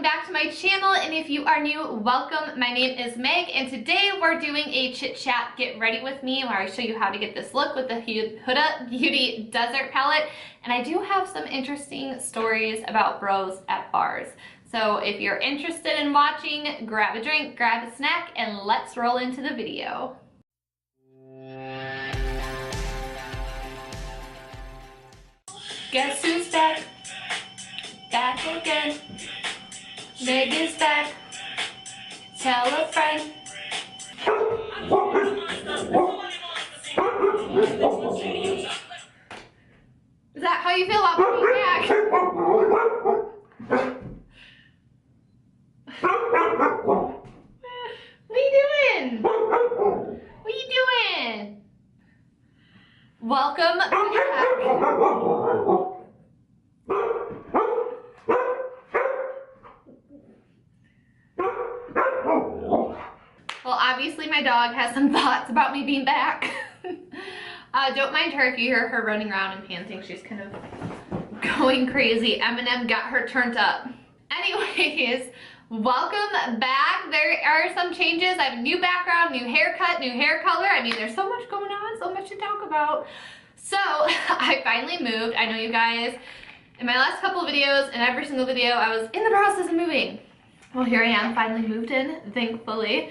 back to my channel, and if you are new, welcome. My name is Meg, and today we're doing a chit chat get ready with me where I show you how to get this look with the Huda Beauty Desert palette. And I do have some interesting stories about bros at bars. So if you're interested in watching, grab a drink, grab a snack, and let's roll into the video. Guess who's back? Back again. Meg is back. Tell a friend. Is that how you feel about being back? What are you doing? What are you doing? Welcome back. Well, obviously my dog has some thoughts about me being back. Don't mind her if you hear her running around and panting. She's kind of going crazy. Eminem got her turned up. Anyways, welcome back. There are some changes. I have a new background, new haircut, new hair color. I mean, there's so much going on, so much to talk about. So I finally moved. I know you guys, in my last couple of videos, in every single video, I was in the process of moving. Well, here I am, finally moved in, thankfully.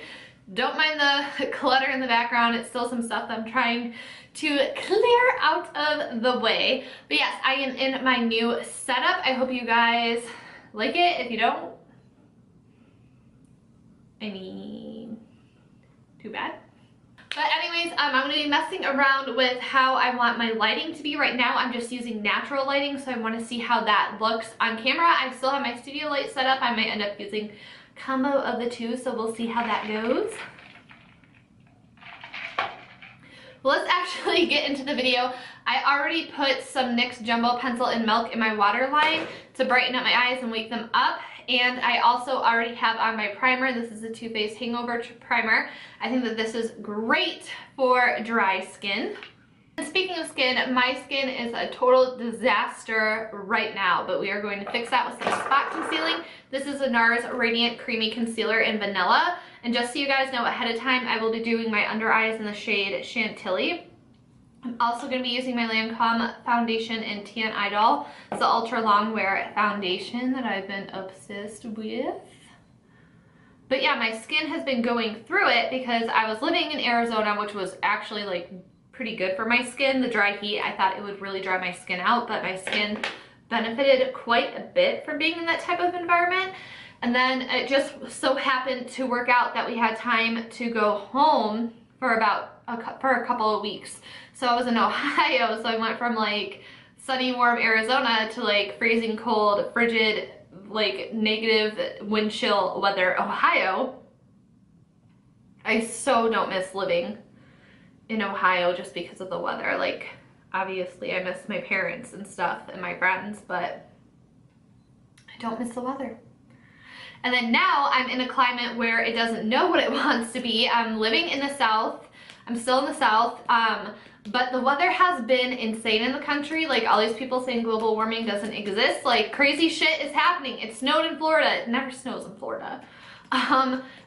Don't mind the clutter in the background. It's still some stuff that I'm trying to clear out of the way. But yes, I am in my new setup. I hope you guys like it. If you don't, I mean, too bad. But anyways, I'm going to be messing around with how I want my lighting to be. Right now, I'm just using natural lighting, so I want to see how that looks on camera. I still have my studio light set up. I might end up using combo of the two, so we'll see how that goes. Well, let's actually get into the video. I already put some NYX Jumbo Pencil in Milk in my waterline to brighten up my eyes and wake them up. And I also already have on my primer. This is a Too Faced Hangover Primer. I think that this is great for dry skin. And speaking of skin, my skin is a total disaster right now, but we are going to fix that with some spot concealing. This is a NARS Radiant Creamy Concealer in Vanilla. And just so you guys know ahead of time, I will be doing my under eyes in the shade Chantilly. I'm also going to be using my Lancome foundation in Tan Idol. It's the ultra long wear foundation that I've been obsessed with. But yeah, my skin has been going through it because I was living in Arizona, which was actually like pretty good for my skin. The dry heat, I thought it would really dry my skin out, but my skin benefited quite a bit from being in that type of environment. And then it just so happened to work out that we had time to go home for a couple of weeks. So I was in Ohio, so I went from like sunny, warm Arizona to like freezing cold, frigid, like negative wind chill weather Ohio. I so don't miss living in Ohio just because of the weather. Like, obviously I miss my parents and stuff and my friends, but I don't miss the weather. And then now I'm in a climate where it doesn't know what it wants to be. I'm living in the South. I'm still in the South, but the weather has been insane in the country. Like, all these people saying global warming doesn't exist. Like, crazy shit is happening. It snowed in Florida. It never snows in Florida.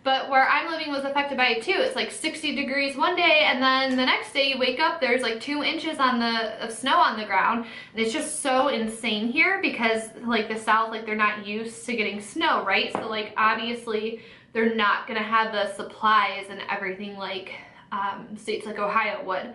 But where I'm living was affected by it too. It's like 60 degrees one day, and then the next day you wake up, there's like 2 inches of snow on the ground. And it's just so insane here because like the South, like they're not used to getting snow, right? So like obviously they're not gonna have the supplies and everything like states like Ohio would.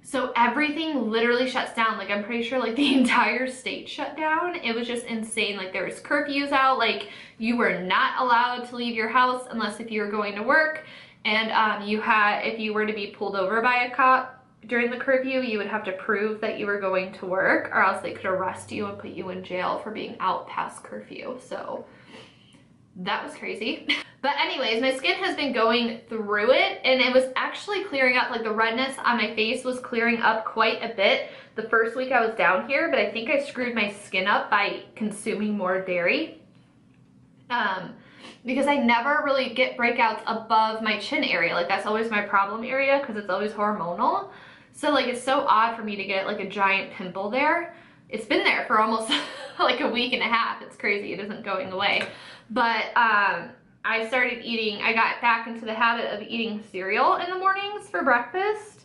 So everything literally shuts down. Like, I'm pretty sure like the entire state shut down. It was just insane. Like, there was curfews out. Like, you were not allowed to leave your house unless if you were going to work. And if you were to be pulled over by a cop during the curfew, you would have to prove that you were going to work, or else they could arrest you and put you in jail for being out past curfew. So that was crazy. But anyways, my skin has been going through it, and it was actually clearing up. Like, the redness on my face was clearing up quite a bit the first week I was down here, but I think I screwed my skin up by consuming more dairy. Because I never really get breakouts above my chin area. Like, that's always my problem area because it's always hormonal. So like, it's so odd for me to get like a giant pimple there. it's been there for almost like a week and a half. It's crazy, it isn't going away. But I started eating, I got back into the habit of eating cereal in the mornings for breakfast.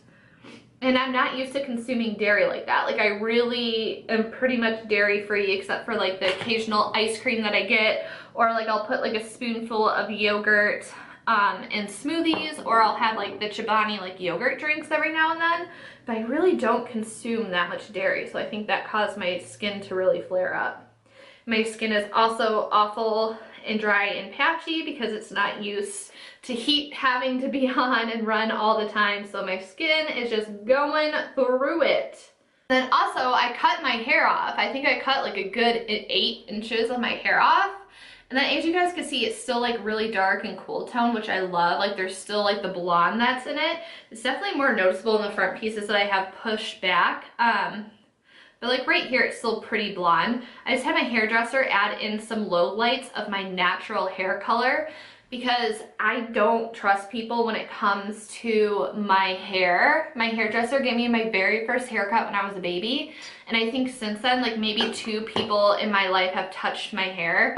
And I'm not used to consuming dairy like that. Like I really am pretty much dairy free except for like the occasional ice cream that I get, or like I'll put like a spoonful of yogurt in smoothies, or I'll have like the Chobani like yogurt drinks every now and then. But I really don't consume that much dairy, so I think that caused my skin to really flare up. My skin is also awful and dry and patchy because it's not used to heat having to be on and run all the time, so my skin is just going through it. Then also I cut my hair off. I think I cut like a good 8 inches of my hair off. And then as you guys can see, it's still like really dark and cool tone, which I love. Like there's still like the blonde that's in it. It's definitely more noticeable in the front pieces that I have pushed back. But like right here, it's still pretty blonde. I just had my hairdresser add in some low lights of my natural hair color because I don't trust people when it comes to my hair. My hairdresser gave me my very first haircut when I was a baby, and I think since then like maybe 2 people in my life have touched my hair.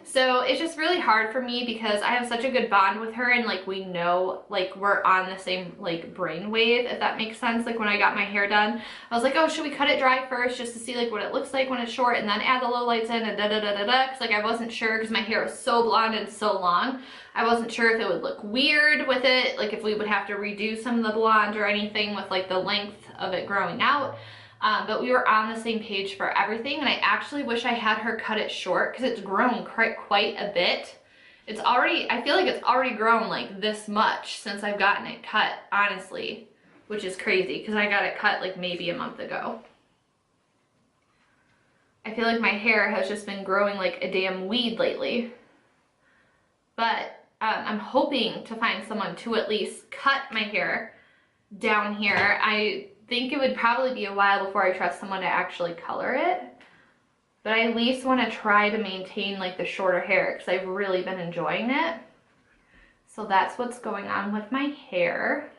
So it's just really hard for me because I have such a good bond with her, and like we know like we're on the same like brain wave, if that makes sense. Like when I got my hair done, I was like, oh, should we cut it dry first just to see like what it looks like when it's short, and then add the low lights in and da da da da da, because like I wasn't sure, because my hair was so blonde and so long. I wasn't sure if it would look weird with it, like if we would have to redo some of the blonde or anything with like the length of it growing out. But we were on the same page for everything, and I actually wish I had her cut it short because it's grown quite a bit. It's already, I feel like it's already grown like this much since I've gotten it cut, honestly, which is crazy because I got it cut like maybe a month ago. I feel like my hair has just been growing like a damn weed lately. But I'm hoping to find someone to at least cut my hair down here. I think it would probably be a while before I trust someone to actually color it, but I at least want to try to maintain like the shorter hair because I've really been enjoying it. So that's what's going on with my hair.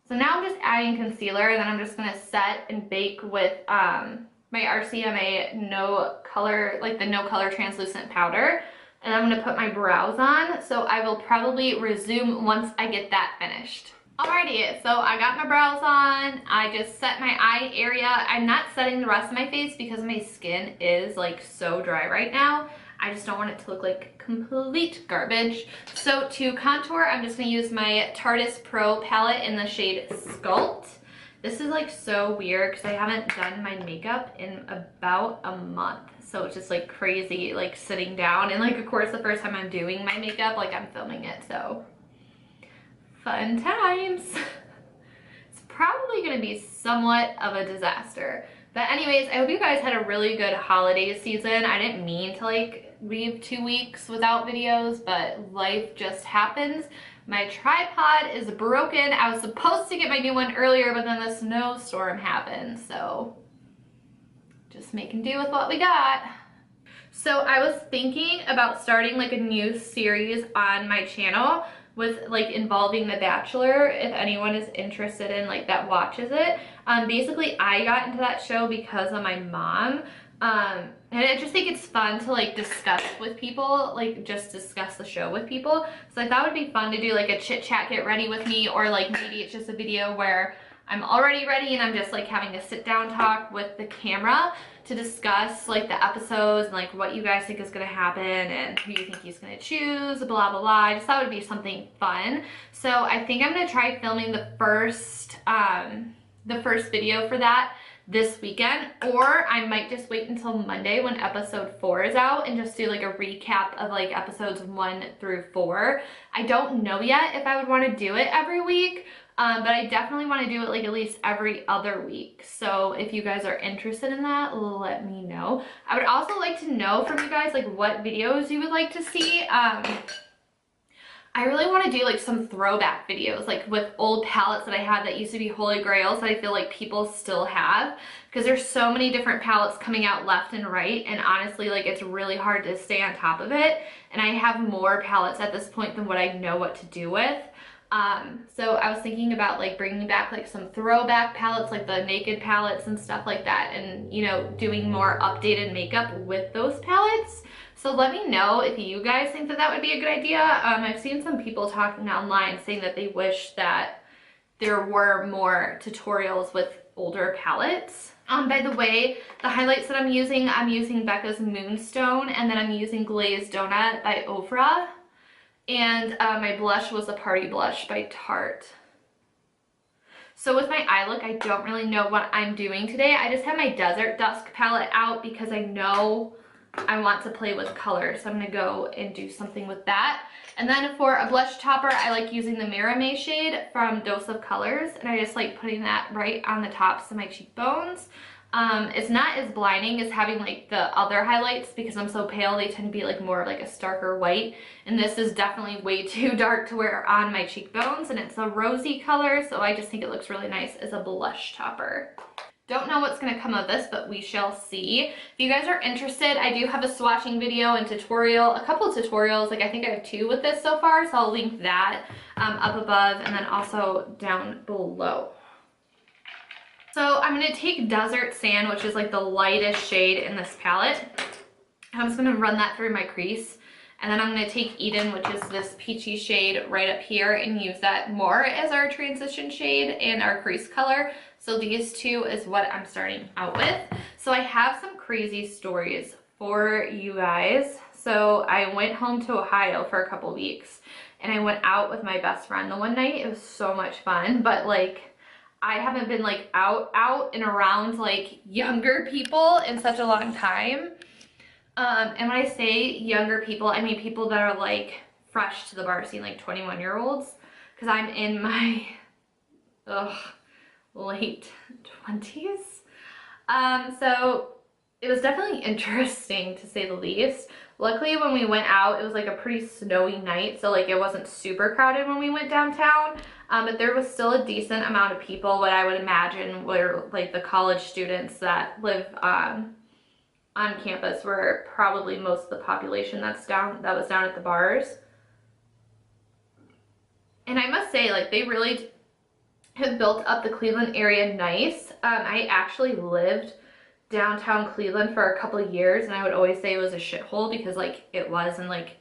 So now I'm just adding concealer, and then I'm just going to set and bake with my RCMA no color, like the no color translucent powder, and I'm going to put my brows on. So I will probably resume once I get that finished. Alrighty, so I got my brows on. I just set my eye area. I'm not setting the rest of my face because my skin is like so dry right now. I just don't want it to look like complete garbage. So to contour, I'm just gonna use my Tarteist Pro palette in the shade Sculpt. This is like so weird because I haven't done my makeup in about a month. So it's just like crazy, like sitting down, and like of course the first time I'm doing my makeup, like I'm filming it, so fun times. It's probably gonna be somewhat of a disaster. But anyways, I hope you guys had a really good holiday season. I didn't mean to like leave 2 weeks without videos, but life just happens. My tripod is broken. I was supposed to get my new one earlier, but then the snowstorm happened, so just making do with what we got. So I was thinking about starting like a new series on my channel with like involving The Bachelor, if anyone is interested in like that watches it. Basically I got into that show because of my mom, and I just think it's fun to like discuss with people, like just discuss the show with people. So I thought it would be fun to do like a chit chat get ready with me, or like maybe it's just a video where I'm already ready and I'm just like having a sit down talk with the camera to discuss like the episodes and like what you guys think is gonna happen and who you think he's gonna choose, blah blah blah. I just thought it would be something fun. So I think I'm gonna try filming the first video for that this weekend, or I might just wait until Monday when episode 4 is out and just do like a recap of like episodes 1 through 4. I don't know yet if I would want to do it every week, but I definitely want to do it like at least every other week. So if you guys are interested in that, let me know. I would also like to know from you guys like what videos you would like to see. I really want to do like some throwback videos, like with old palettes that I had that used to be holy grails that I feel like people still have, because there's so many different palettes coming out left and right, and honestly like it's really hard to stay on top of it, and I have more palettes at this point than what I know what to do with. So I was thinking about like bringing back like some throwback palettes, like the Naked palettes and stuff like that, and you know, doing more updated makeup with those palettes. So let me know if you guys think that that would be a good idea. I've seen some people talking online saying that they wish that there were more tutorials with older palettes. By the way, the highlights that I'm using Becca's Moonstone, and then I'm using Glazed Donut by Ofra. And my blush was a Party Blush by Tarte. So with my eye look, I don't really know what I'm doing today. I just have my Desert Dusk palette out because I know I want to play with color. So I'm gonna go and do something with that. And then for a blush topper, I like using the Marame shade from Dose of Colors. And I just like putting that right on the tops of my cheekbones. It's not as blinding as having like the other highlights because I'm so pale. They tend to be like more like a starker white, and this is definitely way too dark to wear on my cheekbones, and it's a rosy color, so I just think it looks really nice as a blush topper. Don't know what's going to come of this, but we shall see. If you guys are interested, I do have a swatching video and tutorial, a couple of tutorials. Like I think I have 2 with this so far, so I'll link that up above and then also down below. So I'm going to take Desert Sand, which is like the lightest shade in this palette. I'm just going to run that through my crease. And then I'm going to take Eden, which is this peachy shade right up here, and use that more as our transition shade and our crease color. So these 2 is what I'm starting out with. So I have some crazy stories for you guys. So I went home to Ohio for a couple weeks, and I went out with my best friend the one night. It was so much fun, but like I haven't been like out and around like younger people in such a long time. And when I say younger people, I mean people that are like fresh to the bar scene, like 21-year-olds, because I'm in my late 20s. So it was definitely interesting to say the least. Luckily when we went out, it was like a pretty snowy night, so like it wasn't super crowded when we went downtown, but there was still a decent amount of people. What I would imagine were like the college students that live on campus were probably most of the population that was down at the bars. And I must say, like, they really have built up the Cleveland area nice. I actually lived downtown Cleveland for a couple of years, and I would always say it was a shithole because like it was, and like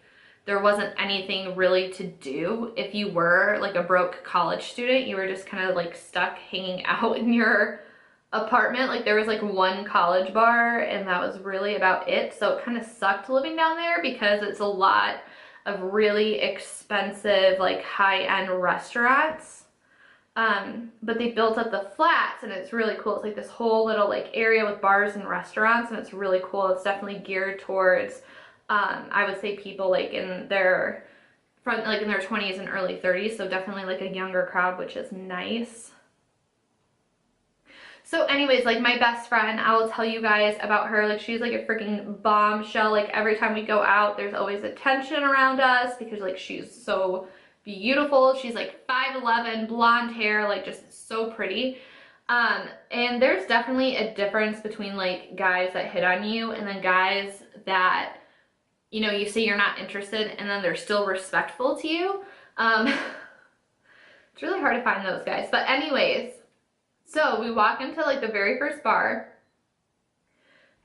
there wasn't anything really to do. If you were like a broke college student, you were just kind of like stuck hanging out in your apartment. Like there was like one college bar, and that was really about it. So it kind of sucked living down there because it's a lot of really expensive like high-end restaurants. But they built up the flats, and it's really cool. It's like this whole little like area with bars and restaurants, and it's really cool. It's definitely geared towards I would say people like in their like in their 20s and early 30s, so definitely like a younger crowd, which is nice. So anyways, like my best friend, I will tell you guys about her. Like she's like a freaking bombshell. Like every time we go out, there's always attention around us because like she's so beautiful. She's like 5'11", blonde hair, like just so pretty. And there's definitely a difference between like guys that hit on you and then guys that, you know, you say you're not interested and then they're still respectful to you. It's really hard to find those guys. But anyways, so we walk into like the very first bar.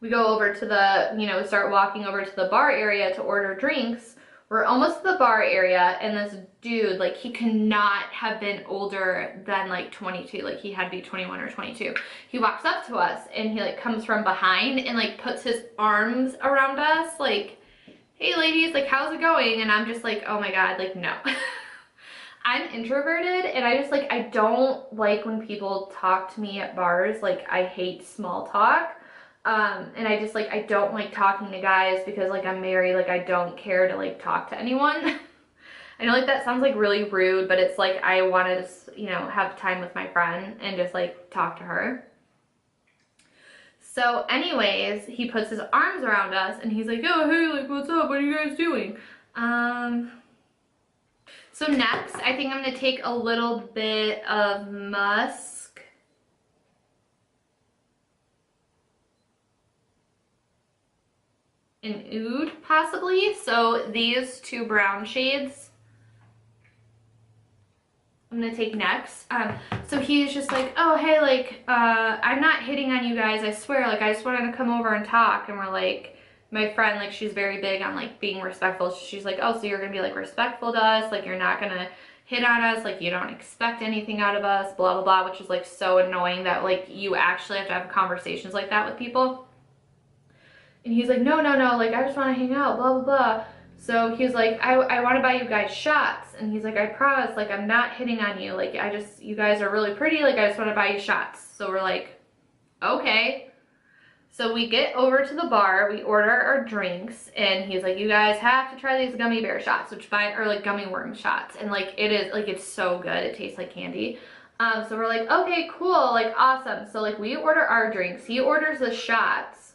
We go over to the, you know, we start walking over to the bar area to order drinks. We're almost to the bar area, and this dude, like, he cannot have been older than like 22. Like he had to be 21 or 22. He walks up to us and he like comes from behind and like puts his arms around us like, hey ladies, like how's it going? And I'm just like, oh my god, like no. I'm introverted, and I just like, I don't like when people talk to me at bars. Like I hate small talk. And I just like, I don't like talking to guys because like I'm married. Like I don't care to like talk to anyone. I know like that sounds like really rude, but it's like I want to just, you know, have time with my friend and just like talk to her. So anyways, he puts his arms around us and he's like, oh, hey, like, what's up? What are you guys doing? So next, I think I'm going to take a little bit of musk. And oud, possibly. So these 2 brown shades. I'm gonna take next. So he's just like, oh, hey, like, I'm not hitting on you guys, I swear, like, I just wanted to come over and talk. And we're like, my friend, like, she's very big on, like, being respectful. She's like, oh, so you're gonna be, like, respectful to us, like, you're not gonna hit on us, like, you don't expect anything out of us, blah, blah, blah, which is, like, so annoying that, like, you actually have to have conversations like that with people. And he's like, no, like, I just want to hang out, blah, blah, blah. So he's like, I want to buy you guys shots. And he's like, I promise, like, I'm not hitting on you. Like, you guys are really pretty. Like, I just want to buy you shots. So we're like, okay. So we get over to the bar, we order our drinks, and he's like, you guys have to try these gummy bear shots, or like gummy worm shots. And like, it's so good. It tastes like candy. So we're like, okay, cool, like, awesome. So like, we order our drinks, he orders the shots.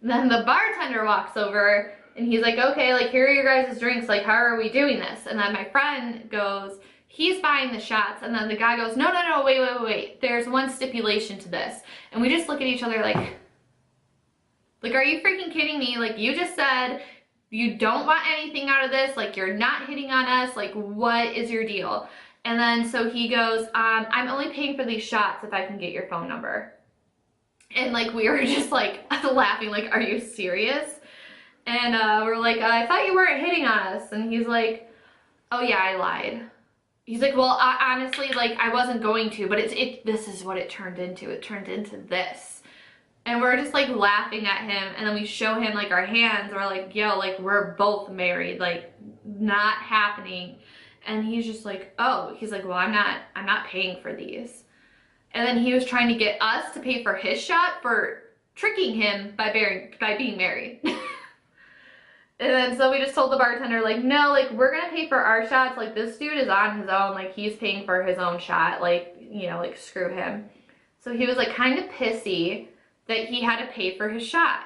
Then the bartender walks over and he's like, okay, like, here are your guys' drinks, like, how are we doing this? And then my friend goes, he's buying the shots. And then the guy goes, no, wait, there's one stipulation to this. And we just look at each other like, are you freaking kidding me? Like, you just said you don't want anything out of this, like, you're not hitting on us, like, what is your deal? And then so he goes, I'm only paying for these shots if I can get your phone number. And like, we were just like laughing, like, are you serious? And we're like, I thought you weren't hitting on us. And he's like, oh yeah, I lied. He's like, well, honestly, like, I wasn't going to, but this is what it turned into. It turned into this. And we're just like laughing at him. And then we show him like our hands. We're like, yo, like, we're both married, like, not happening. And he's just like, oh, he's like, well, I'm not paying for these. And then he was trying to get us to pay for his shot for tricking him by being married. And then so we just told the bartender, like, no, like, we're gonna pay for our shots. Like, this dude is on his own. Like, he's paying for his own shot. Like, you know, like, screw him. So he was like kind of pissy that he had to pay for his shot.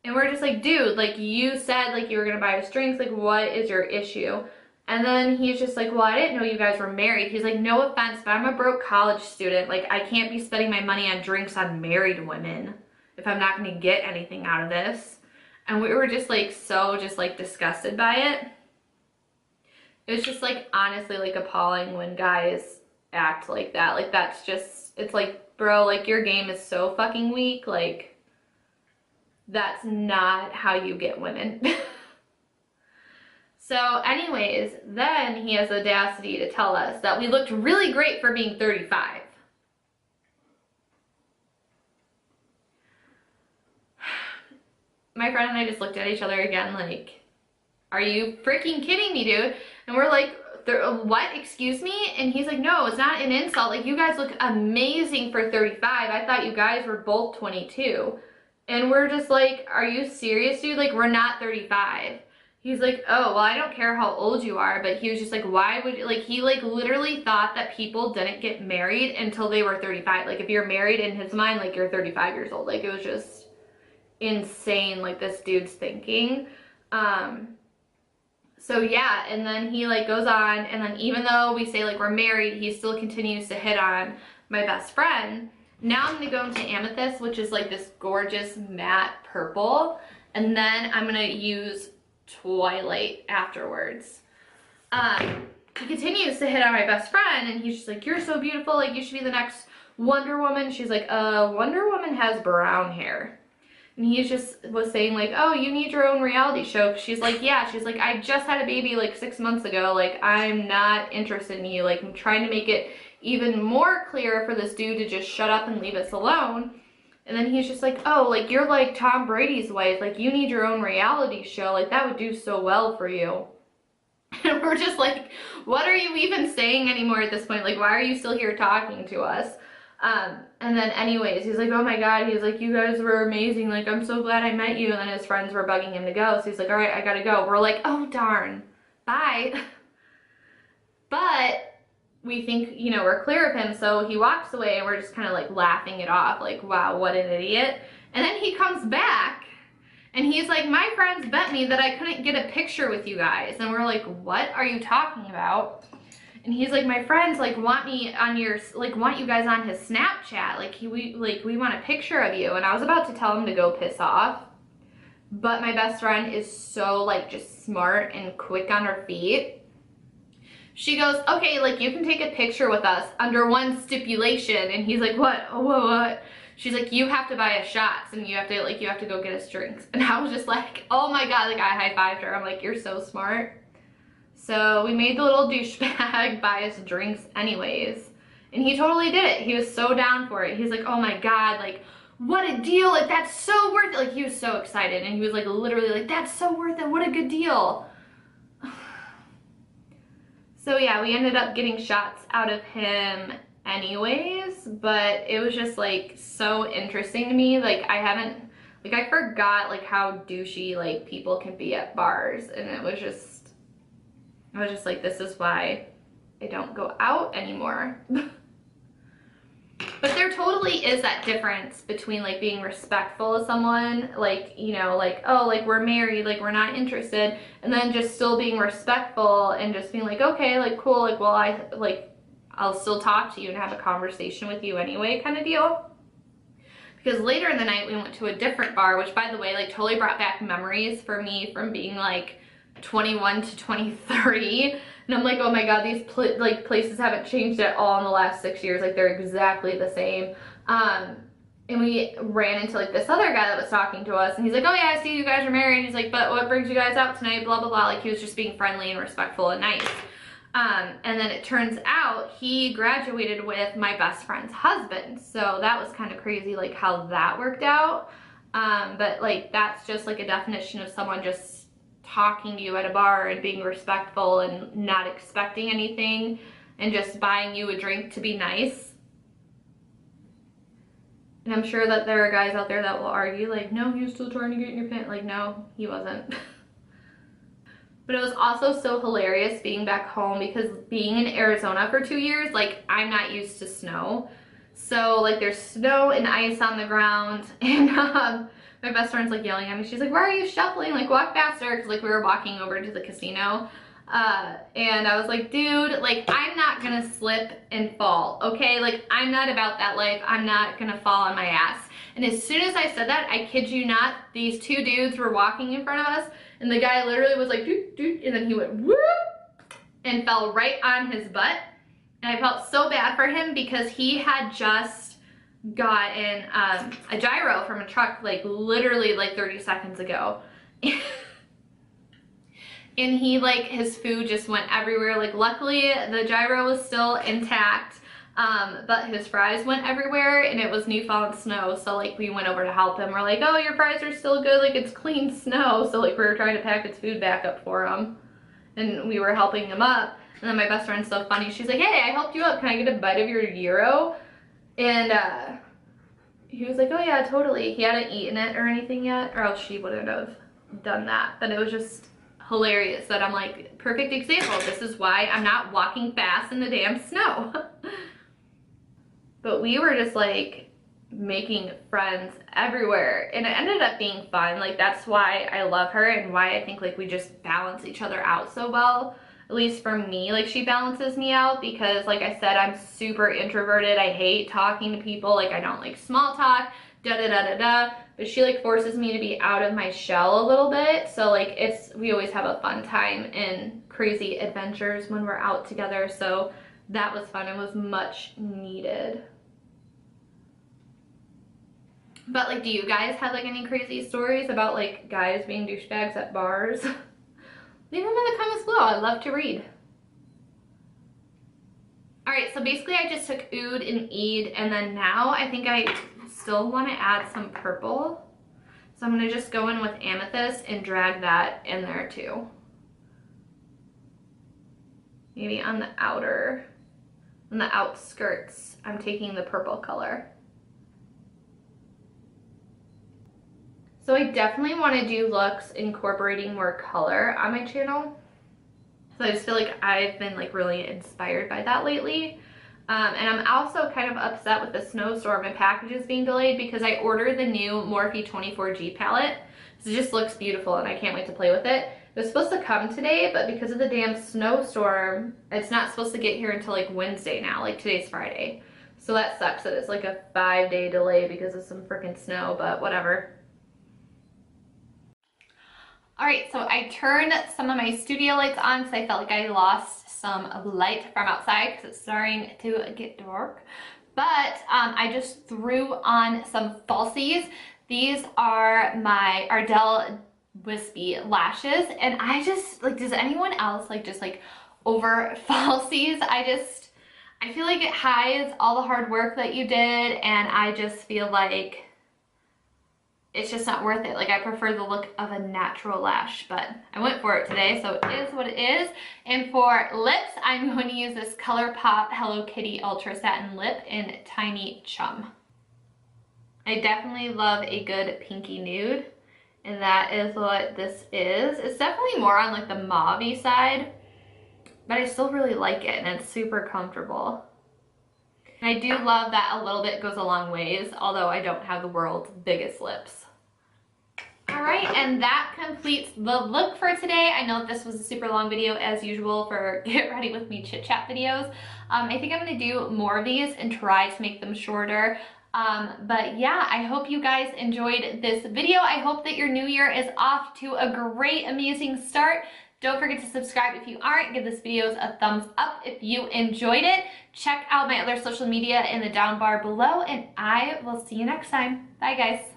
And we're just like, dude, like, you said, like, you were gonna buy us drinks. Like, what is your issue? And then he's just like, well, I didn't know you guys were married. He's like, no offense, but I'm a broke college student. Like, I can't be spending my money on drinks on married women if I'm not gonna get anything out of this. And we were just like, so just like disgusted by it. It was just like, honestly, like, appalling when guys act like that. Like, that's just, it's like, bro, like, your game is so fucking weak. Like, that's not how you get women. So anyways, then he has the audacity to tell us that we looked really great for being 35. My friend and I just looked at each other again like, are you freaking kidding me, dude? And we're like, what, excuse me? And he's like, no, it's not an insult. Like, you guys look amazing for 35. I thought you guys were both 22. And we're just like, are you serious, dude? Like, we're not 35. He's like, oh, well, I don't care how old you are, but he was just like, why would you, like, he, like, literally thought that people didn't get married until they were 35. Like, if you're married in his mind, like, you're 35 years old. Like, it was just insane, like, this dude's thinking. So, yeah, and then he, like, goes on, and then even though we say, like, we're married, he still continues to hit on my best friend. Now I'm going to go into Amethyst, which is, like, this gorgeous matte purple, and then I'm going to use Twilight afterwards. He continues to hit on my best friend, and he's just like, you're so beautiful, like, you should be the next Wonder Woman. She's like, Wonder Woman has brown hair. And he just was saying, like, oh, you need your own reality show. She's like, yeah, she's like, I just had a baby like 6 months ago, like, I'm not interested in you. Like, I'm trying to make it even more clear for this dude to just shut up and leave us alone. And then he's just like, oh, like, you're like Tom Brady's wife. Like, you need your own reality show. Like, that would do so well for you. And we're just like, what are you even saying anymore at this point? Like, why are you still here talking to us? And then anyways, he's like, oh my God. He's like, you guys were amazing. Like, I'm so glad I met you. And then his friends were bugging him to go. So he's like, all right, I gotta go. We're like, oh, darn. Bye. But we think, you know, we're clear of him, so he walks away and we're just kind of like laughing it off, like, wow, what an idiot. And then he comes back and he's like, my friends bet me that I couldn't get a picture with you guys. And we're like, what are you talking about? And he's like, my friends, like, want me on your, like, want you guys on his Snapchat. Like, we want a picture of you. And I was about to tell him to go piss off. But my best friend is so, like, just smart and quick on her feet. She goes, okay, like you can take a picture with us under one stipulation. And he's like, what? Oh, what? She's like, you have to buy us shots and you have to go get us drinks. And I was just like, oh my God, like I high-fived her. I'm like, you're so smart. So we made the little douchebag buy us drinks anyways. And he totally did it. He was so down for it. He's like, oh my God, like what a deal. Like that's so worth it. Like he was so excited and he was like literally like, that's so worth it. What a good deal. So yeah, we ended up getting shots out of him anyways, but it was just like so interesting to me. Like I forgot like how douchey like people can be at bars, and I was just like, this is why I don't go out anymore. But there totally is that difference between like being respectful of someone, like, you know, like, oh, like we're married, like we're not interested, and then just still being respectful and just being like, okay, like cool, like well, I'll still talk to you and have a conversation with you anyway kind of deal. Because later in the night we went to a different bar, which by the way, like totally brought back memories for me from being like 21 to 23. And I'm like, oh my God, these places haven't changed at all in the last 6 years. Like they're exactly the same. And we ran into like this other guy that was talking to us, and he's like, oh yeah, I see you guys are married. He's like, but what brings you guys out tonight? Blah, blah, blah. Like he was just being friendly and respectful and nice. And then it turns out he graduated with my best friend's husband. So that was kind of crazy, like how that worked out. But like, that's just like a definition of someone just talking to you at a bar and being respectful and not expecting anything and just buying you a drink to be nice. And I'm sure that there are guys out there that will argue like, no, he was still trying to get in your pants. Like, no, he wasn't. But it was also so hilarious being back home, because being in Arizona for 2 years, like I'm not used to snow. So like there's snow and ice on the ground, and my best friend's like yelling at me. She's like, why are you shuffling? Like walk faster, because like we were walking over to the casino. And I was like, dude, like I'm not gonna slip and fall, okay? Like I'm not about that life. I'm not gonna fall on my ass. And as soon as I said that, I kid you not, these two dudes were walking in front of us, and the guy literally was like, doot, doot, and then he went whoop and fell right on his butt. And I felt so bad for him because he had just gotten a gyro from a truck like literally like 30 seconds ago. And he like, his food just went everywhere. Like luckily the gyro was still intact, but his fries went everywhere, and it was new fallen snow. So like we went over to help him. We're like, oh, your fries are still good. Like it's clean snow. So like we were trying to pack his food back up for him, and we were helping him up. And then my best friend's so funny. She's like, hey, I helped you up. Can I get a bite of your gyro? And he was like, oh yeah, totally. He hadn't eaten it or anything yet, or else she wouldn't have done that. But it was just hilarious that I'm like, perfect example. This is why I'm not walking fast in the damn snow. But we were just like making friends everywhere, and it ended up being fun. Like that's why I love her, and why I think like we just balance each other out so well. At least for me, like she balances me out, because like I said, I'm super introverted. I hate talking to people. Like I don't like small talk, da da da da da. But she like forces me to be out of my shell a little bit. So like we always have a fun time and crazy adventures when we're out together. So that was fun. It was much needed. But like, do you guys have like any crazy stories about like guys being douchebags at bars? Leave them in the comments below. I'd love to read. Alright, so basically I just took Oud and Eid, and then now I think I still want to add some purple. So I'm going to just go in with Amethyst and drag that in there too. Maybe on the outskirts, I'm taking the purple color. So I definitely want to do looks incorporating more color on my channel. So I just feel like I've been like really inspired by that lately. And I'm also kind of upset with the snowstorm and packages being delayed, because I ordered the new Morphe 24G palette. So it just looks beautiful and I can't wait to play with it. It was supposed to come today, but because of the damn snowstorm, it's not supposed to get here until like Wednesday now. Like today's Friday. So that sucks that it's like a 5-day delay because of some freaking snow, but whatever. All right, so I turned some of my studio lights on because I felt like I lost some light from outside because it's starting to get dark. But I just threw on some falsies. These are my Ardell wispy lashes, and I just like, does anyone else like just like over falsies? I feel like it hides all the hard work that you did, and I just feel like it's just not worth it. Like, I prefer the look of a natural lash, but I went for it today, so it is what it is. And for lips, I'm going to use this ColourPop Hello Kitty Ultra Satin Lip in Tiny Chum. I definitely love a good pinky nude, and that is what this is. It's definitely more on like the mauve-y side, but I still really like it, and it's super comfortable. And I do love that a little bit goes a long ways, although I don't have the world's biggest lips. All right, and that completes the look for today. I know this was a super long video as usual for get ready with me chit chat videos. I think I'm gonna do more of these and try to make them shorter. But yeah, I hope you guys enjoyed this video. I hope that your new year is off to a great, amazing start. Don't forget to subscribe if you aren't. Give this video a thumbs up if you enjoyed it. Check out my other social media in the down bar below, and I will see you next time. Bye, guys.